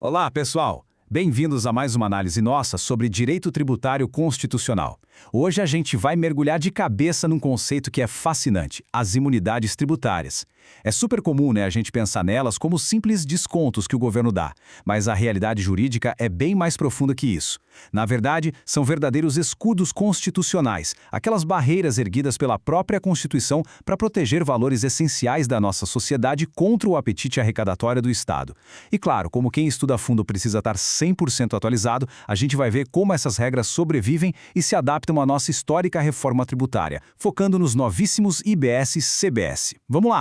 Olá, pessoal! Bem-vindos a mais uma análise nossa sobre direito tributário constitucional. Hoje a gente vai mergulhar de cabeça num conceito que é fascinante, as imunidades tributárias. É super comum, a gente pensar nelas como simples descontos que o governo dá, mas a realidade jurídica é bem mais profunda que isso. Na verdade, são verdadeiros escudos constitucionais, aquelas barreiras erguidas pela própria Constituição para proteger valores essenciais da nossa sociedade contra o apetite arrecadatório do Estado. E claro, como quem estuda a fundo precisa estar 100% atualizado, a gente vai ver como essas regras sobrevivem e se adaptam à nossa histórica reforma tributária, focando nos novíssimos IBS-CBS. Vamos lá!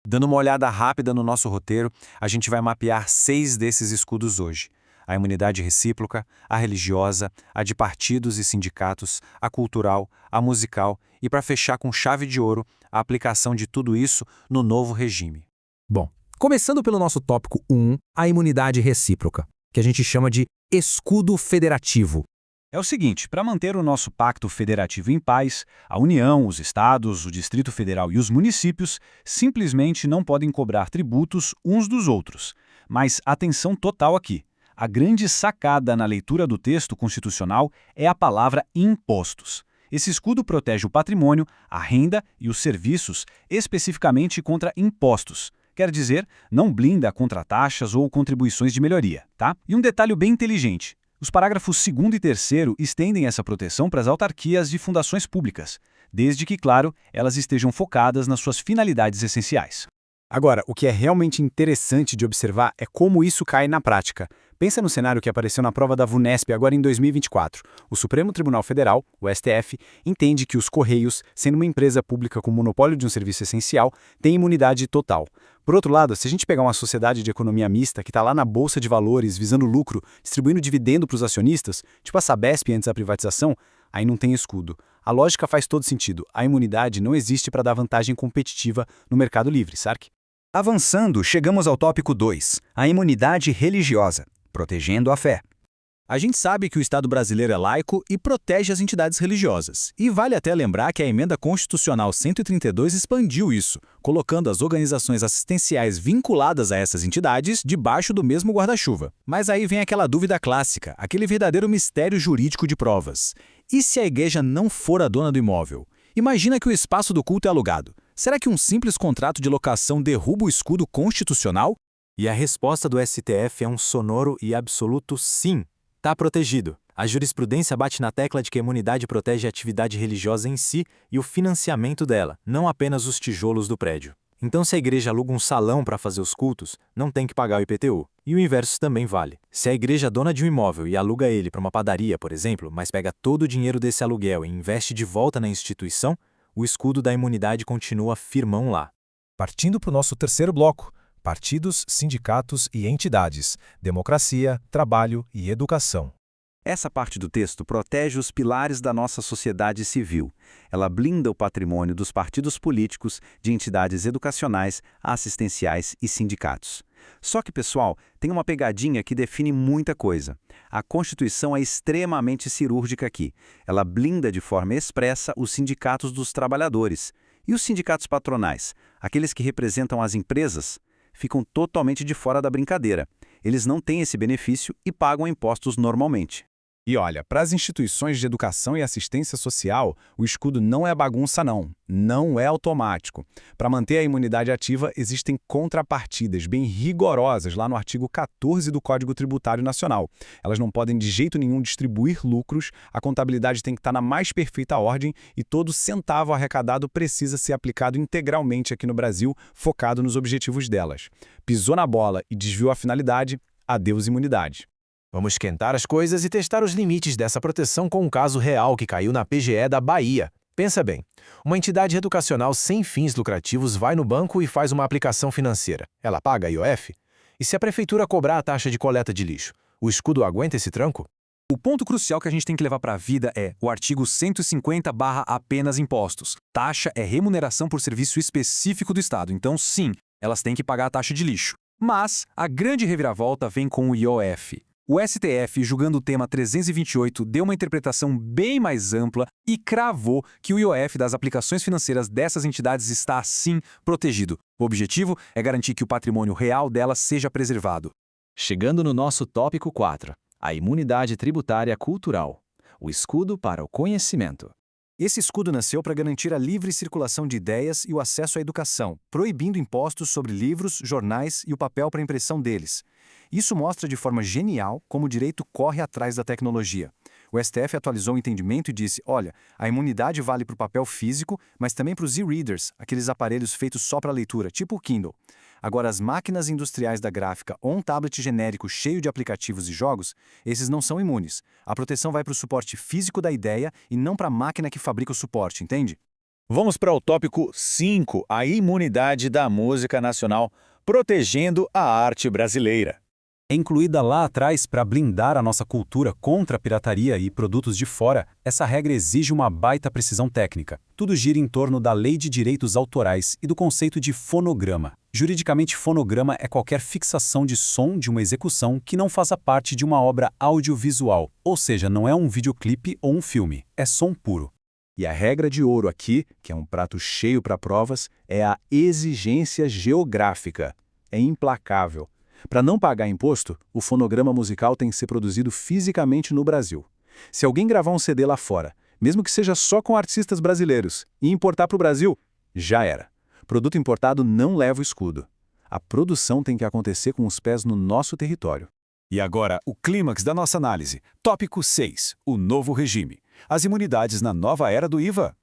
Dando uma olhada rápida no nosso roteiro, a gente vai mapear 6 desses escudos hoje. A imunidade recíproca, a religiosa, a de partidos e sindicatos, a cultural, a musical e, para fechar com chave de ouro, a aplicação de tudo isso no novo regime. Bom, começando pelo nosso tópico 1, a imunidade recíproca, que a gente chama de escudo federativo. É o seguinte, para manter o nosso pacto federativo em paz, a União, os estados, o Distrito Federal e os municípios simplesmente não podem cobrar tributos uns dos outros. Mas atenção total aqui. A grande sacada na leitura do texto constitucional é a palavra impostos. Esse escudo protege o patrimônio, a renda e os serviços especificamente contra impostos. Quer dizer, não blinda contra taxas ou contribuições de melhoria, tá? E um detalhe bem inteligente. Os parágrafos 2º e 3º estendem essa proteção para as autarquias de fundações públicas, desde que, claro, elas estejam focadas nas suas finalidades essenciais. Agora, o que é realmente interessante de observar é como isso cai na prática. Pensa no cenário que apareceu na prova da VUNESP agora em 2024. O Supremo Tribunal Federal, o STF, entende que os Correios, sendo uma empresa pública com monopólio de um serviço essencial, têm imunidade total. Por outro lado, se a gente pegar uma sociedade de economia mista que está lá na Bolsa de Valores visando lucro, distribuindo dividendo para os acionistas, tipo a Sabesp antes da privatização, aí não tem escudo. A lógica faz todo sentido. A imunidade não existe para dar vantagem competitiva no mercado livre, sabe? Avançando, chegamos ao tópico 2, a imunidade religiosa, protegendo a fé. A gente sabe que o Estado brasileiro é laico e protege as entidades religiosas. E vale até lembrar que a Emenda Constitucional 132 expandiu isso, colocando as organizações assistenciais vinculadas a essas entidades debaixo do mesmo guarda-chuva. Mas aí vem aquela dúvida clássica, aquele verdadeiro mistério jurídico de provas. E se a igreja não for a dona do imóvel? Imagina que o espaço do culto é alugado. Será que um simples contrato de locação derruba o escudo constitucional? E a resposta do STF é um sonoro e absoluto sim. Está protegido. A jurisprudência bate na tecla de que a imunidade protege a atividade religiosa em si e o financiamento dela, não apenas os tijolos do prédio. Então, se a igreja aluga um salão para fazer os cultos, não tem que pagar o IPTU. E o inverso também vale. Se a igreja é dona de um imóvel e aluga ele para uma padaria, por exemplo, mas pega todo o dinheiro desse aluguel e investe de volta na instituição, o escudo da imunidade continua firmão lá. Partindo para o nosso terceiro bloco, partidos, sindicatos e entidades, democracia, trabalho e educação. Essa parte do texto protege os pilares da nossa sociedade civil. Ela blinda o patrimônio dos partidos políticos, de entidades educacionais, assistenciais e sindicatos. Só que, pessoal, tem uma pegadinha que define muita coisa. A Constituição é extremamente cirúrgica aqui. Ela blinda de forma expressa os sindicatos dos trabalhadores. E os sindicatos patronais, aqueles que representam as empresas, ficam totalmente de fora da brincadeira. Eles não têm esse benefício e pagam impostos normalmente. E olha, para as instituições de educação e assistência social, o escudo não é bagunça não, não é automático. Para manter a imunidade ativa, existem contrapartidas bem rigorosas lá no artigo 14 do Código Tributário Nacional. Elas não podem de jeito nenhum distribuir lucros, a contabilidade tem que estar na mais perfeita ordem e todo centavo arrecadado precisa ser aplicado integralmente aqui no Brasil, focado nos objetivos delas. Pisou na bola e desviou a finalidade, adeus imunidade. Vamos esquentar as coisas e testar os limites dessa proteção com um caso real que caiu na PGE da Bahia. Pensa bem, uma entidade educacional sem fins lucrativos vai no banco e faz uma aplicação financeira. Ela paga a IOF? E se a prefeitura cobrar a taxa de coleta de lixo, o escudo aguenta esse tranco? O ponto crucial que a gente tem que levar para a vida é o artigo 150 apenas impostos. Taxa é remuneração por serviço específico do Estado, então sim, elas têm que pagar a taxa de lixo. Mas a grande reviravolta vem com o IOF. O STF, julgando o tema 328, deu uma interpretação bem mais ampla e cravou que o IOF das aplicações financeiras dessas entidades está, sim, protegido. O objetivo é garantir que o patrimônio real delas seja preservado. Chegando no nosso tópico 4, a imunidade tributária cultural, o escudo para o conhecimento. Esse escudo nasceu para garantir a livre circulação de ideias e o acesso à educação, proibindo impostos sobre livros, jornais e o papel para impressão deles. Isso mostra de forma genial como o direito corre atrás da tecnologia. O STF atualizou o entendimento e disse, olha, a imunidade vale para o papel físico, mas também para os e-readers, aqueles aparelhos feitos só para leitura, tipo o Kindle. Agora, as máquinas industriais da gráfica ou um tablet genérico cheio de aplicativos e jogos, esses não são imunes. A proteção vai para o suporte físico da ideia e não para a máquina que fabrica o suporte, entende? Vamos para o tópico 5, a imunidade da música nacional, protegendo a arte brasileira. É incluída lá atrás para blindar a nossa cultura contra a pirataria e produtos de fora, essa regra exige uma baita precisão técnica. Tudo gira em torno da Lei de Direitos Autorais e do conceito de fonograma. Juridicamente, fonograma é qualquer fixação de som de uma execução que não faça parte de uma obra audiovisual, ou seja, não é um videoclipe ou um filme, é som puro. E a regra de ouro aqui, que é um prato cheio para provas, é a exigência geográfica. É implacável. Para não pagar imposto, o fonograma musical tem que ser produzido fisicamente no Brasil. Se alguém gravar um CD lá fora, mesmo que seja só com artistas brasileiros, e importar para o Brasil, já era. Produto importado não leva o escudo. A produção tem que acontecer com os pés no nosso território. E agora, o clímax da nossa análise. Tópico 6. O novo regime. As imunidades na nova era do IVA.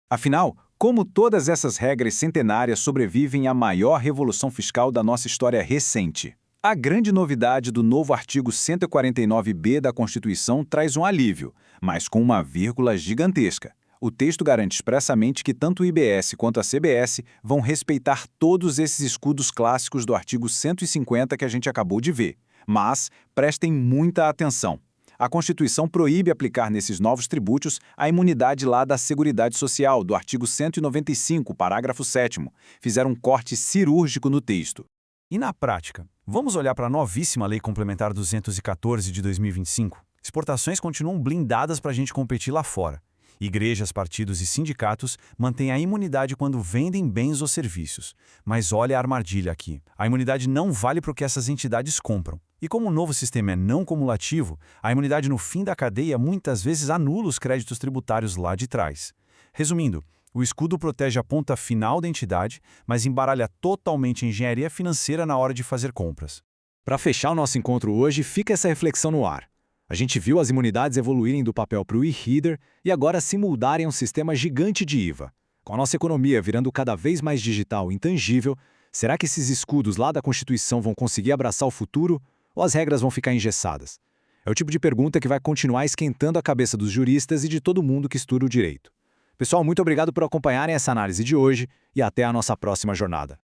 Afinal, como todas essas regras centenárias sobrevivem à maior revolução fiscal da nossa história recente? A grande novidade do novo artigo 149b da Constituição traz um alívio, mas com uma vírgula gigantesca. O texto garante expressamente que tanto o IBS quanto a CBS vão respeitar todos esses escudos clássicos do artigo 150 que a gente acabou de ver. Mas prestem muita atenção. A Constituição proíbe aplicar nesses novos tributos a imunidade lá da Seguridade Social, do artigo 195, parágrafo 7º. Fizeram um corte cirúrgico no texto. E na prática, vamos olhar para a novíssima Lei Complementar 214 de 2025? Exportações continuam blindadas para a gente competir lá fora. Igrejas, partidos e sindicatos mantêm a imunidade quando vendem bens ou serviços. Mas olha a armadilha aqui. A imunidade não vale para o que essas entidades compram. E como o novo sistema é não cumulativo, a imunidade no fim da cadeia muitas vezes anula os créditos tributários lá de trás. Resumindo, o escudo protege a ponta final da entidade, mas embaralha totalmente a engenharia financeira na hora de fazer compras. Para fechar o nosso encontro hoje, fica essa reflexão no ar. A gente viu as imunidades evoluírem do papel para o e-reader e agora se moldarem a um sistema gigante de IVA. Com a nossa economia virando cada vez mais digital e intangível, será que esses escudos lá da Constituição vão conseguir abraçar o futuro ou as regras vão ficar engessadas? É o tipo de pergunta que vai continuar esquentando a cabeça dos juristas e de todo mundo que estuda o direito. Pessoal, muito obrigado por acompanharem essa análise de hoje e até a nossa próxima jornada.